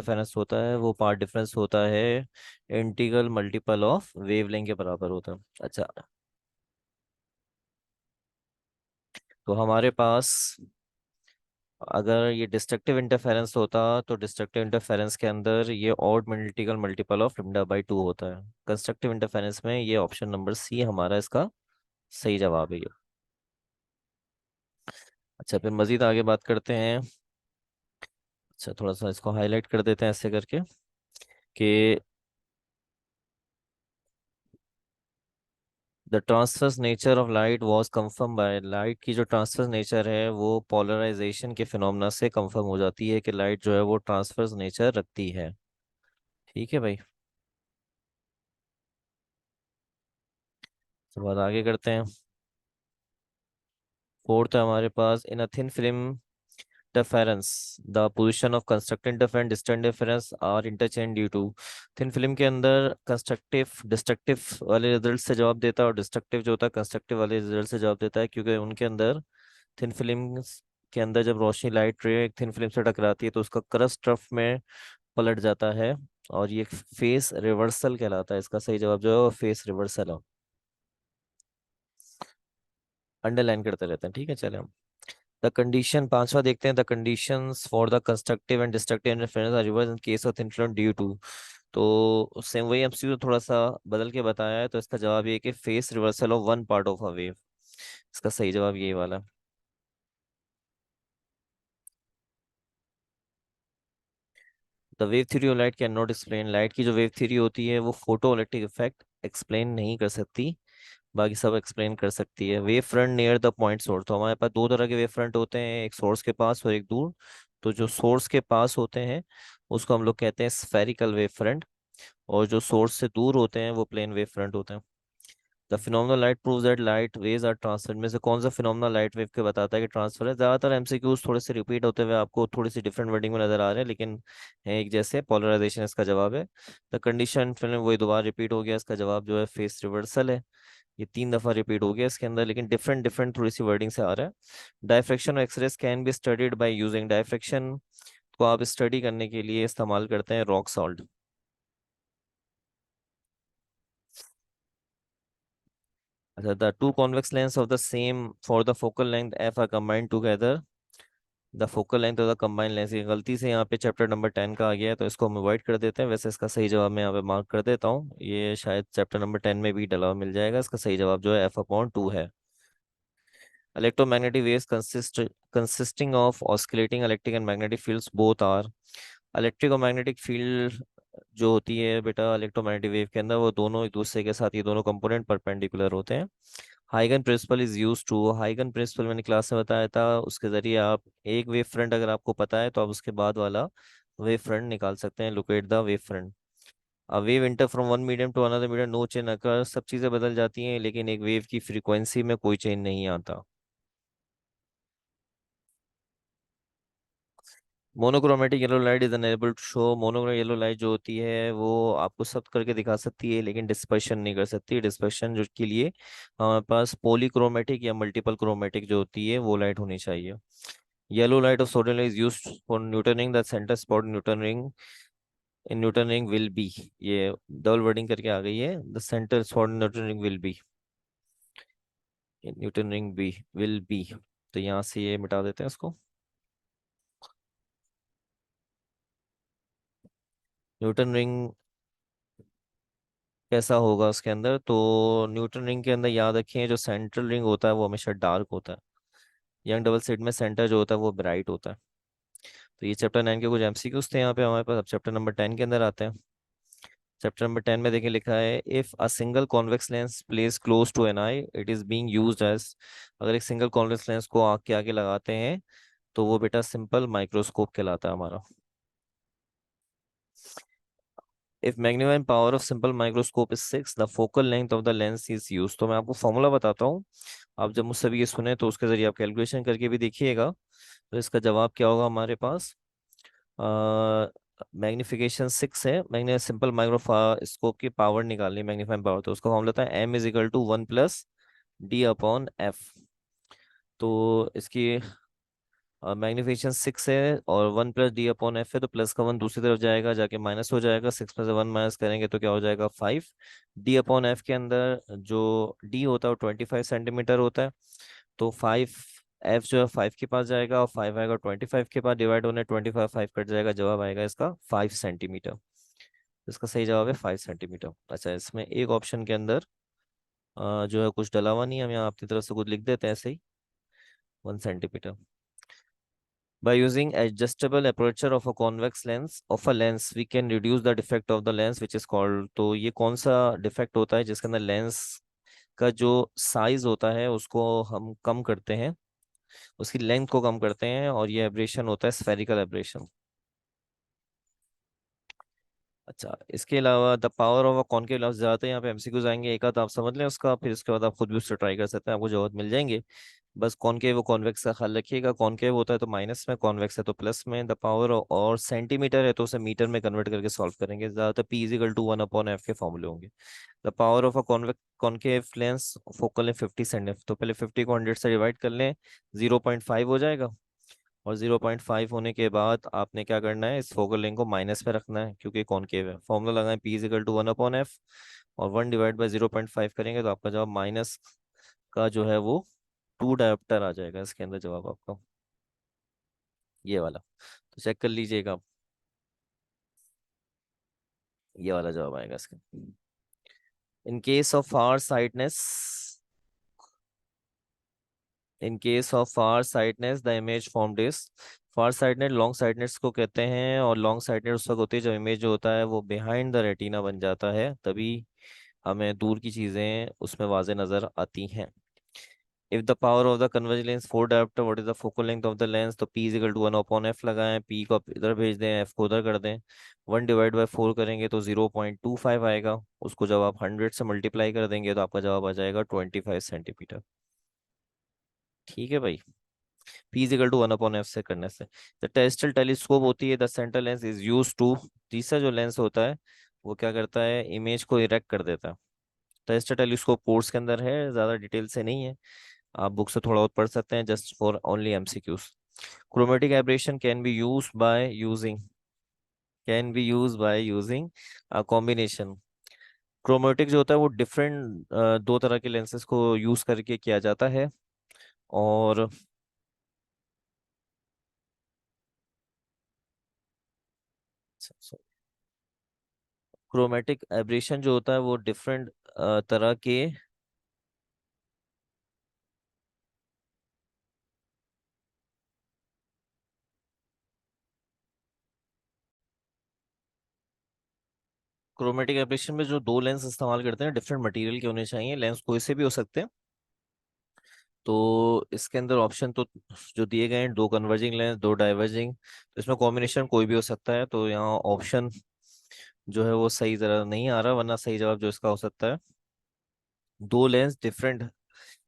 Difference होता है वो पार्ट डिफरेंस होता है इंटीग्रल मल्टीपल ऑफ वेवलेंथ के बराबर होता है। अच्छा, तो हमारे पास अगर ये डिस्ट्रक्टिव इंटरफेरेंस होता तो डिस्ट्रक्टिव इंटरफेरेंस के अंदर ये odd integral multiple of lambda by two होता है। कंस्ट्रक्टिव इंटरफेरेंस में ये ऑप्शन नंबर सी हमारा इसका सही जवाब है ये। अच्छा, फिर मजीद आगे बात करते हैं। अच्छा, थोड़ा सा इसको हाईलाइट कर देते हैं ऐसे करके कि the transverse nature of light was confirm by, light की जो ट्रांसवर्स नेचर है वो पोलराइजेशन के फिनोमेना से कंफर्म हो जाती है कि लाइट जो है वो ट्रांसवर्स नेचर रखती है। ठीक है भाई, तो बात आगे करते हैं। फोर्थ है हमारे पास, in a thin film interference the position of constructive interference distant interference are interchanged due to। Thin film के अंदर कंस्ट्रक्टिव डिस्ट्रक्टिव वाले रिजल्ट से जवाब देता है और डिस्ट्रक्टिव जो होता है कंस्ट्रक्टिव वाले रिजल्ट से जवाब देता है, क्योंकि उनके अंदर थिन फिल्म के अंदर जब रोशनी लाइट रे एक थिन फिल्म से टकराती है तो उसका क्रस्ट रफ में पलट जाता है और ये फेस रिवर्सल कहलाता है। इसका सही जवाब जो है वो फेस रिवर्सल है। अंडरलाइन करते रहते हैं, ठीक है। चले हम द कंडीशन पांचवा देखते हैं। The conditions for the constructive and destructive interference are reverse in case of influence due to. तो सेम वही एमसीक्यू थोड़ा सा बदल के बताया है, तो इसका जवाब ये है कि face reversal of one part of a wave. इसका सही जवाब यही वाला है। The wave theory of light can not explain, light की जो वेव थ्योरी होती है वो फोटो इलेक्ट्रिक इफेक्ट एक्सप्लेन नहीं कर सकती, बाकी सब एक्सप्लेन कर सकती है। Wave front near the point source, तो हमारे पास दो तरह के वेव फ्रंट होते हैं, एक सोर्स के पास और एक दूर। तो जो सोर्स के पास होते हैं उसको हम लोग कहते हैं स्फेरिकल वेव फ्रंट, और जो सोर्स से दूर होते हैं वो प्लेन वेव फ्रंट होते हैं। The phenomenal light proves that light waves are transfer, में से कौन सा फिनोमिनल लाइट वेव के बताता है कि ट्रांसफर है? ज्यादातर एमसीक्यूज थोड़े से रिपीट होते हुए आपको थोड़ी सी डिफरेंट वर्डिंग में नजर आ रहे हैं, लेकिन है एक जैसे। पोलराइजेशन इसका जवाब है। द कंडीशन फिल्म वही दोबारा रिपीट हो गया, इसका जवाब जो है फेस रिवर्सल है। ये तीन दफा रिपीट हो गया इसके अंदर, लेकिन डिफरेंट डिफरेंट थोड़ी सी वर्डिंग से आ रहा है। डायफ्रैक्शन और X rays can be studied by using, diffraction को आप स्टडी करने के लिए इस्तेमाल करते हैं रॉक सॉल्ट। अच्छा, the two convex lens of the same for the focal length F are combined together, the focal length of the combined lens. ये गलती से यहाँ पे चैप्टर नंबर 10 का आ गया है, तो इसको हम अवॉइड कर देते हैं। वैसे इसका सही जवाब मैं यहाँ पे मार्क कर देता हूँ, ये शायद चैप्टर नंबर 10 में भी डला हुआ मिल जाएगा। इसका सही जवाब जो है एफ अपॉन टू है। Electromagnetic waves consisting of oscillating electric and magnetic fields both are, electric और मैग्नेटिक फील्ड जो होती है बेटा इलेक्ट्रोमैग्नेटिक वेव के अंदर, वो दोनों एक दूसरे के साथ, ये दोनों कंपोनेंट परपेंडिकुलर होते हैं। Huygen principle is use to, Huygen principle मैंने क्लास में बताया था, उसके जरिए आप एक वेव फ्रंट अगर आपको पता है तो आप उसके बाद वाला वेव फ्रंट निकाल सकते हैं। Locate the wave front. A wave enter from one medium to another medium, no change occur, सब चीज़ें बदल जाती हैं लेकिन एक वेव की फ्रीक्वेंसी में कोई चेंज नहीं आता। Monochromatic yellow light is unable to show, monochromatic yellow light जो होती है वो आपको सब करके दिखा सकती है लेकिन डिस्पर्शन नहीं कर सकती। डिस्पर्शन जो के लिए हमारे पास पॉलीक्रोमेटिक या मल्टीपल क्रोमेटिक जो होती है वो लाइट होनी चाहिए। Yellow light of sodium is used for Newtoning the centre spot Newton ring, in Newton ring will be, ये डबल वर्डिंग करके आ गई है, the centre spot Newton ring will be, Newton ring be will be. तो यहाँ से ये मिटा देते हैं इसको। न्यूटन रिंग कैसा होगा उसके अंदर, तो न्यूटन रिंग के अंदर याद रखिए जो सेंट्रल रिंग होता है वो हमेशा डार्क होता है। यंग डबल स्लिट में सेंटर जो होता है वो ब्राइट होता है। तो ये चैप्टर 9 के कुछ एमसीक्यूज थे यहाँ पे हमारे पास। अब चैप्टर नंबर 10 के अंदर आते हैं। चैप्टर नंबर 10 में देखिए लिखा है, if a single convex lens place close to an eye it is being used as, अगर एक सिंगल कॉन्वेक्स लेंस को आँख के आगे लगाते हैं तो वो बेटा सिंपल माइक्रोस्कोप कहलाता है हमारा। If magnifying power of simple microscope is 6 the focal length of the lens is use. तो मैं आपको फॉर्मूला बताता हूँ, आप जब मुझसे भी ये सुने तो उसके जरिए आप कैलकुलेशन करके भी देखिएगा। तो इसका जवाब क्या होगा हमारे पास, मैग्निफिकेशन 6 है, मैंने सिंपल माइक्रोस्कोप की पावर निकालनी, मैग्नीफाइंग पावर, तो उसका फॉर्मूला था M is equal to 1 plus D upon F. तो इसकी मैग्निफिकेशन 6 है और 1 + d/f है, तो प्लस का 1 दूसरी तरफ जाएगा, जाके माइनस हो जाएगा। 6 में से 1 माइनस करेंगे तो क्या हो जाएगा, 5। d/f के अंदर जो d होता है वो 25 सेंटीमीटर होता है। तो 5 f जो है 5 के पास जाएगा और 5 आएगा 25 के पास, डिवाइड होने 25 5 कट जाएगा, जवाब आएगा इसका 5 सेंटीमीटर। इसका सही जवाब है 5 सेंटीमीटर। अच्छा, इसमें एक ऑप्शन के अंदर जो है कुछ डला हुआ नहीं है, हम यहाँ अपनी तरफ से कुछ लिख देते हैं ऐसे ही, 1 centimetre. By using adjustable aperture of a convex lens of a lens, we can reduce the defect of the lens which is called। तो ये कौन सा डिफेक्ट होता है जिसके अंदर लेंस का जो साइज होता है उसको हम कम करते हैं, उसकी लेंथ को कम करते हैं, और ये एब्रेशन होता है स्फेरिकल एब्रेशन। अच्छा, इसके अलावा the power of a concave lens, ज़्यादातर यहाँ पे एमसीक्यूज आएंगे, एक आध आप समझ लें उसका, फिर उसके बाद आप खुद भी उससे ट्राई कर सकते हैं, आपको जवाब मिल जाएंगे। बस कॉनकेव वो कॉन्वेक्स का ख्याल रखिएगा, कॉनकेव होता है तो माइनस में, कॉन्वेक्स है तो प्लस में। द पावर और सेंटीमीटर है तो उसे मीटर में कन्वर्ट करके सॉल्व करेंगे, ज़्यादातर P = 1/f के फॉर्मूले होंगे। The power of a concave lens focal length 50 centimetre, तो पहले 50 को 100 से डिवाइड कर लें, 0.5 हो जाएगा। और 0.5 होने के बाद आपने क्या करना है, इस फोकल लेंथ को माइनस में रखना है क्योंकि कॉनकेव है। फॉर्मूला लगाएं, P = 1/f, और 1/0.5 करेंगे तो आपका जवाब माइनस का जो है वो 2 डायोप्टर आ जाएगा इसके अंदर, जवाब आपका ये वाला। तो चेक कर लीजिएगा आप, ये वाला जवाब आएगा इसका। इन case of far sightedness, in case of far sightedness the image formed is, far sightedness long sightedness को कहते हैं, और लॉन्ग साइटनेस उस वक्त होती है जब इमेज जो होता है वो बिहाइंड द रेटिना बन जाता है, तभी हमें दूर की चीजें उसमें वाज़े नजर आती हैं। If the power of the converge lens 4 dioptre, what is the focal length of the lens, तो P = 1/f लगाएं, P को आप इधर भेज दें, F को उधर कर दें, 1/4 करेंगे तो 0.25 आएगा, उसको जब आप 100 से मल्टीप्लाई कर देंगे तो आपका जवाब आ जाएगा 25 सेंटीमीटर। ठीक है भाई, P = 1/f से करने से। द टेरेस्ट्रियल टेलीस्कोप होती है, the centre lens is use to, तीसरा जो लेंस होता है वो क्या करता है, इमेज को इरेक्ट कर देता है। टेरेस्ट्रियल टेलीस्कोप कोर्स के अंदर है, ज़्यादा डिटेल से नहीं है, आप बुक से थोड़ा बहुत पढ़ सकते हैं, just for only MCQs. Chromatic aberration can be use by using combination. Chromatic जो होता है वो डिफरेंट दो तरह के लेंसेज को यूज करके किया जाता है, और क्रोमेटिक एब्रेशन जो होता है वो डिफरेंट तरह के, क्रोमेटिक एब्रेशन में जो दो लेंस इस्तेमाल करते हैं डिफरेंट मटेरियल के होने चाहिए, लेंस कोई से भी हो सकते हैं। तो इसके अंदर ऑप्शन तो जो दिए गए हैं, दो कन्वर्जिंग लेंस, दो डाइवर्जिंग, तो इसमें कॉम्बिनेशन कोई भी हो सकता है, तो यहाँ ऑप्शन जो है वो सही जरा नहीं आ रहा, वरना सही जवाब जो इसका हो सकता है, दो लेंस डिफरेंट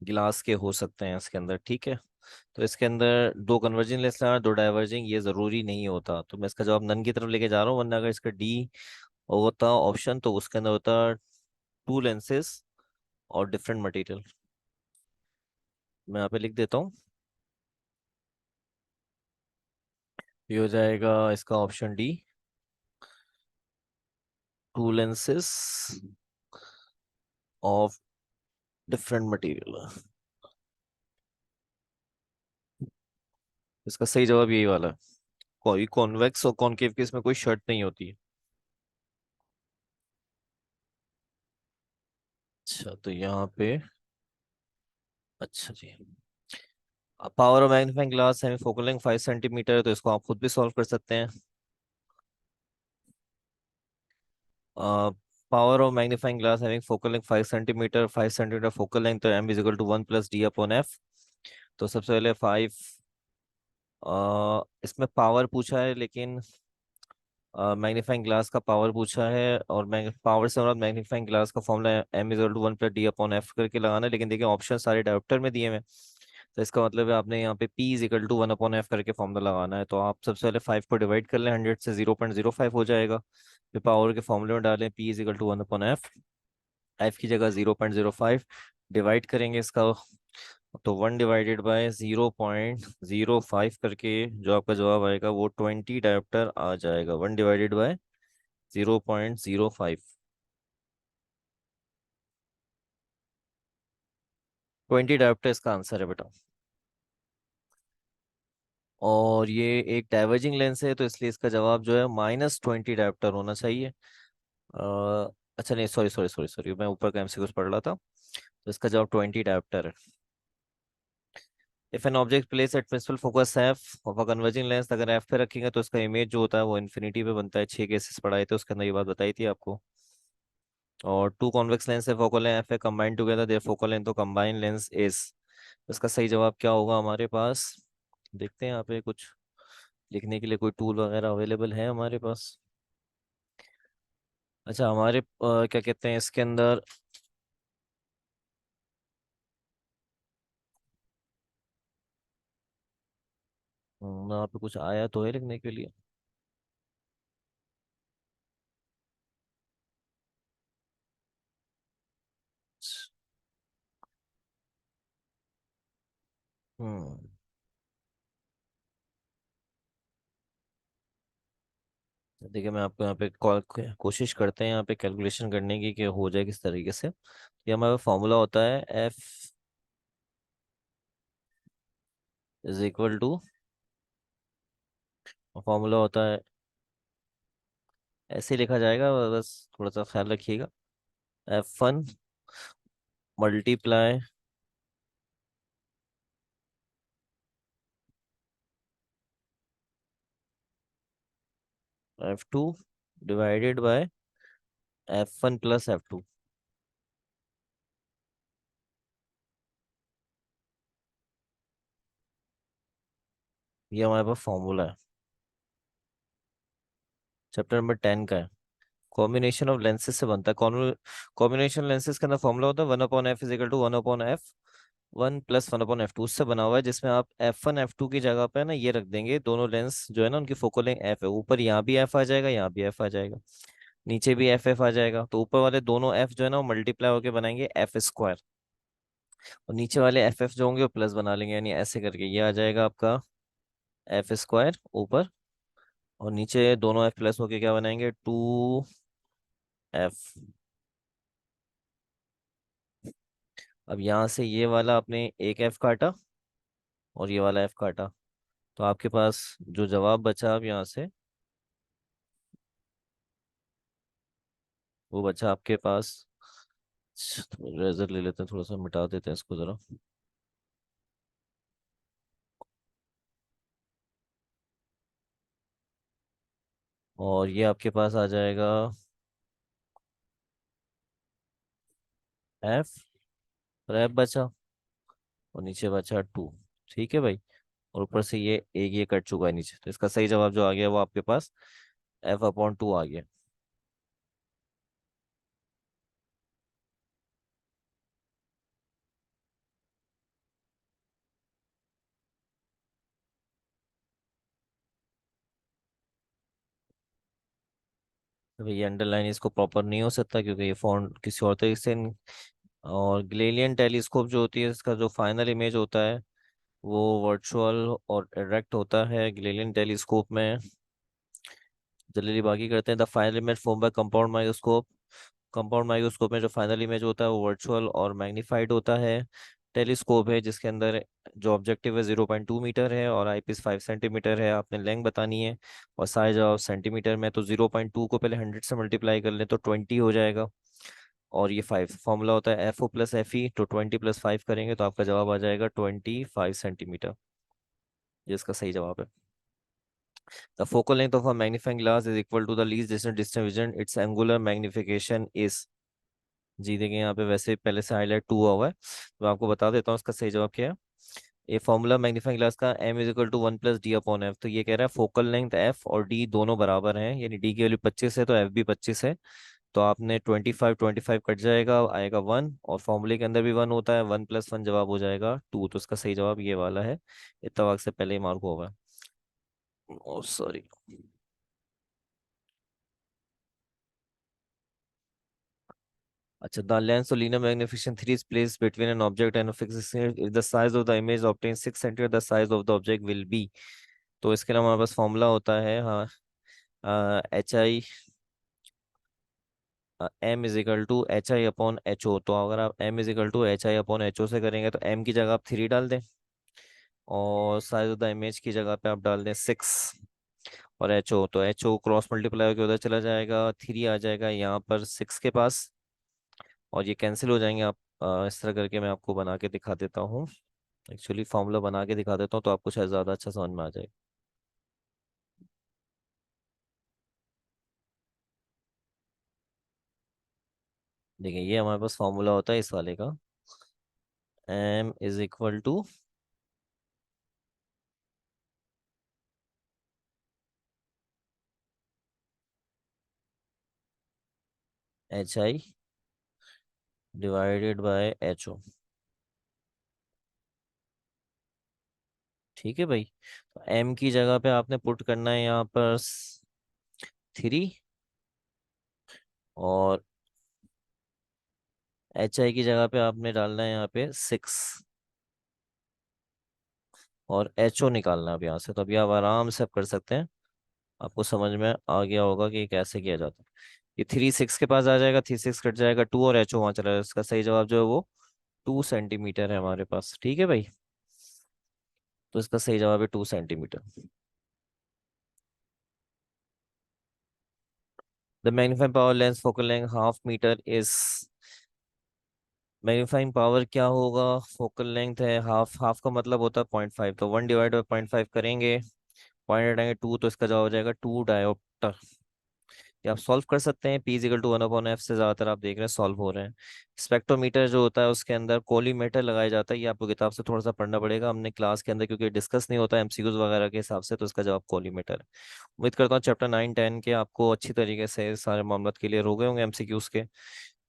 गिलास के हो सकते हैं इसके अंदर। ठीक है, तो इसके अंदर दो कन्वर्जिंग लेंस लगाना, दो डाइवर्जिंग, ये जरूरी नहीं होता, तो मैं इसका जवाब नन की तरफ लेके जा रहा हूँ, वरना अगर इसका डी होता ऑप्शन तो उसके अंदर होता टू लेंसेज और डिफरेंट मटेरियल। मैं यहाँ पे लिख देता हूँ, ये हो जाएगा इसका option D, to lenses of different material. इसका सही जवाब यही वाला है, कोई कॉन्वेक्स और कॉनकेव के इसमें कोई शर्त नहीं होती है। अच्छा, तो यहाँ पे, अच्छा जी, पावर ऑफ मैग्नीफाइंग ग्लास है फोकल लेंथ 5 सेंटीमीटर, तो इसको आप खुद भी सॉल्व कर सकते हैं। Power of magnifying glass having focal length 5 centimetre, 5 centimetre focal length, तो M = 1 + D/f। तो सबसे पहले 5, इसमें पावर पूछा है, लेकिन मैग्नीफाइंग ग्लास का पावर पूछा है, और पावर से मतलब मैग्नीफाइंग ग्लास का फॉर्मूला M = 1 + D/f करके लगाना है, लेकिन देखिए ऑप्शन सारे डायोप्टर में दिए हुए हैं, तो इसका मतलब है आपने यहाँ पे P = 1/f करके फॉर्मूला लगाना है। तो आप सबसे पहले 5 को डिवाइड कर लें 100 से, 0.05 हो जाएगा, फिर पावर के फॉर्मूले में डालें P = 1/f, एफ की जगह 0.05 डिवाइड करेंगे इसका तो 1/0.05 करके जो आपका जवाब आएगा वो 20 डायोप्टर आ जाएगा। 1/0.05। 20 डायोप्टर इसका आंसर है बेटा। और ये एक डाइवर्जिंग लेंस है, तो इसलिए इसका जवाब जो है -20 डायोप्टर होना चाहिए। अच्छा नहीं, सॉरी सॉरी सॉरी सॉरी, मैं ऊपर का एमसीक्यू पढ़ रहा था। तो इसका जवाब 20 डायोप्टर है। If an object place at principal focus F of a converging lens, अगर एफ पे रखेंगे तो इसका इमेज जो होता है वो इन्फिनिटी पे बनता है। 6 केसेस पढ़ाए थे उसके अंदर ये बात बताई थी आपको। और टू कॉन्वेक्स लेंस है, फोकल लेंथ एफ है combined together their focal length, तो कंबाइंड लेंस इज। इसका सही जवाब क्या होगा हमारे पास? देखते हैं यहाँ पे कुछ लिखने के लिए कोई टूल वगैरह अवेलेबल है हमारे पास। अच्छा हमारे क्या कहते हैं इसके अंदर। यहाँ पे कुछ आया तो है लिखने के लिए। हम्म। देखिए मैं आपको यहाँ पे कोशिश करते हैं यहाँ पे कैलकुलेशन करने की कि हो जाए किस तरीके से। ये हमारा फॉर्मूला होता है F is equal to, formula होता है, ऐसे ही लिखा जाएगा, बस थोड़ा सा ख्याल रखिएगा। F1 multiply F2 divided by F1 plus F2। ये हमारे पास फॉर्मूला है, चैप्टर नंबर 10 का है। कॉम्बिनेशन ऑफ लेंसेज से बनता है। कॉम्बिनेशन लेंसेज का ना फॉर्मूला होता है 1/f is equal to 1/f1 plus 1/f2। उससे बना हुआ है जिसमें आप F1 F2 की जगह पे ना ये रख देंगे, दोनों लेंस जो है ना उनकी फोकल लेंथ एफ है। ऊपर यहाँ भी एफ आ जाएगा, यहाँ भी एफ आ जाएगा, नीचे भी एफ एफ आ जाएगा। तो ऊपर वाले दोनों एफ जो है ना वो मल्टीप्लाई होकर बनाएंगे F²। और नीचे वाले एफ एफ जो होंगे वो प्लस बना लेंगे, यानी ऐसे करके ये आ जाएगा आपका F² ऊपर। और नीचे दोनों एफ प्लस होके क्या बनाएंगे, 2F। अब यहाँ से ये वाला आपने एक एफ काटा और ये वाला एफ काटा, तो आपके पास जो जवाब बचा अब यहाँ से, वो बचा आपके पास। रेजर ले लेते हैं, थोड़ा सा मिटा देते हैं इसको जरा। और ये आपके पास आ जाएगा एफ, और एफ बचा, और नीचे बचा 2। ठीक है भाई। और ऊपर से ये एक ये कट चुका है नीचे, तो इसका सही जवाब जो आ गया वो आपके पास F/2 आ गया। तो ये अंडरलाइन इसको प्रॉपर नहीं हो सकता क्योंकि ये फॉन्ट किसी और तरीके से और ग्लेलियन टेलीस्कोप जो होती है इसका जो फाइनल इमेज होता है वो वर्चुअल और डायरेक्ट होता है ग्लेलियन टेलीस्कोप में। जल्दी बाकी करते हैं। The final image form by compound microscope. Compound microscope में जो फाइनल इमेज होता है वो वर्चुअल और मैग्नीफाइड होता है। टेलीस्कोप है जिसके अंदर जो ऑब्जेक्टिव है 0.2 मीटर है और आईपीस 5 सेंटीमीटर है, आपने लेंथ बतानी है। और साइज ऑफ सेंटीमीटर में, तो 0.2 को पहले 100 से मल्टीप्लाई कर लें तो 20 हो जाएगा। और ये 5 फॉर्मूला होता है F O plus F E, तो 20 + 5 करेंगे तो आपका जवाब आ जाएगा 25 सेंटीमीटर। ये इसका सही जवाब है। The focal length of a magnifying glass is equal to the least distance distance vision its angular magnification is. जी देखिए यहाँ पे वैसे पहले से हाईलाइट 2 हुआ है, तो मैं आपको बता देता हूँ इसका सही जवाब क्या है। ये फॉर्मूला मैग्नीफाइंग ग्लास का m is equal to 1 + d/f। तो ये कह रहा है फोकल लेंथ f और d दोनों बराबर हैं, यानी d की वैल्यू 25 है तो f भी 25 है। तो आपने 25 कट जाएगा, आएगा 1, और फॉर्मूले के अंदर भी 1 होता है, 1 + 1 जवाब हो जाएगा 2। तो इसका सही जवाब ये वाला है। इत्तेफाक से पहले ही मार्क हुआ है। ओ सॉरी। अच्छा, द लेंस और linear magnification 3 is placed between an object and a fixed if the size of the image obtained 6 centimeter the size of the object will be। तो इसके लिए हमारे पास फॉर्मूला होता है, हाँ, H I, M is equal to H I upon H O. तो अगर आप M is equal to H I upon H O से करेंगे तो एम की जगह आप 3 डाल दें, और साइज ऑफ द इमेज की जगह पे आप डाल दें 6, और एच ओ, तो एच ओ क्रॉस मल्टीप्लाई होकर उधर चला जाएगा, 3 आ जाएगा यहाँ पर 6 के पास, और ये कैंसिल हो जाएंगे। आप इस तरह करके मैं आपको बना के दिखा देता हूँ, एक्चुअली फॉर्मूला बना के दिखा देता हूँ तो आपको शायद ज़्यादा अच्छा समझ में आ जाए। देखिए, ये हमारे पास फॉर्मूला होता है इस वाले का, M is equal to H I divided by H O. ठीक है भाई, तो एम की जगह पे आपने पुट करना है यहाँ पर 3, और एच आई की जगह पे आपने डालना है यहाँ पे 6, और एच ओ निकालना है अब यहाँ से। तो अभी आप आराम से आप कर सकते हैं, आपको समझ में आ गया होगा कि ये कैसे किया जाता है। ये 3 6 के पास आ जाएगा, 3 6 कट जाएगा 2, और एच ओ वहाँ चला जाएगा। इसका सही जवाब जो है वो 2 सेंटीमीटर है हमारे पास। ठीक है भाई, तो इसका सही जवाब है 2 centimetre. The magnifying power lens focal length half metre is, magnifying power क्या होगा, फोकल लेंथ है हाफ, हाफ का मतलब होता है 0.5, तो 1 डिवाइड बाई 0.5 करेंगे, पॉइंट हटाएंगे 2, तो इसका जवाब हो जाएगा 2 डायोप्टर। ये आप सॉल्व कर सकते हैं, पी इजिकल टू 1/f से ज़्यादातर आप देख रहे हैं सॉल्व हो रहे हैं। स्पेक्ट्रोमीटर जो होता है उसके अंदर कोलीमेटर लगाया जाता है, ये आपको किताब से थोड़ा सा पढ़ना पड़ेगा, हमने क्लास के अंदर क्योंकि डिस्कस नहीं होता एमसीक्यूज वगैरह के हिसाब से, तो इसका जवाब कोलीमेटर है। उम्मीद करता हूँ चैप्टर 9 10 के आपको अच्छी तरीके से सारे मामला क्लियर हो गए होंगे एमसीक्यूज के।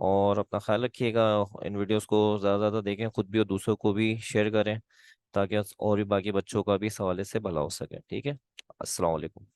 और अपना ख्याल रखिएगा, इन वीडियोस को ज़्यादा से ज़्यादा देखें, खुद भी और दूसरों को भी शेयर करें, ताकि और भी बाकी बच्चों का भी इस हवाले से भला हो सके। ठीक है, अस्सलाम वालेकुम।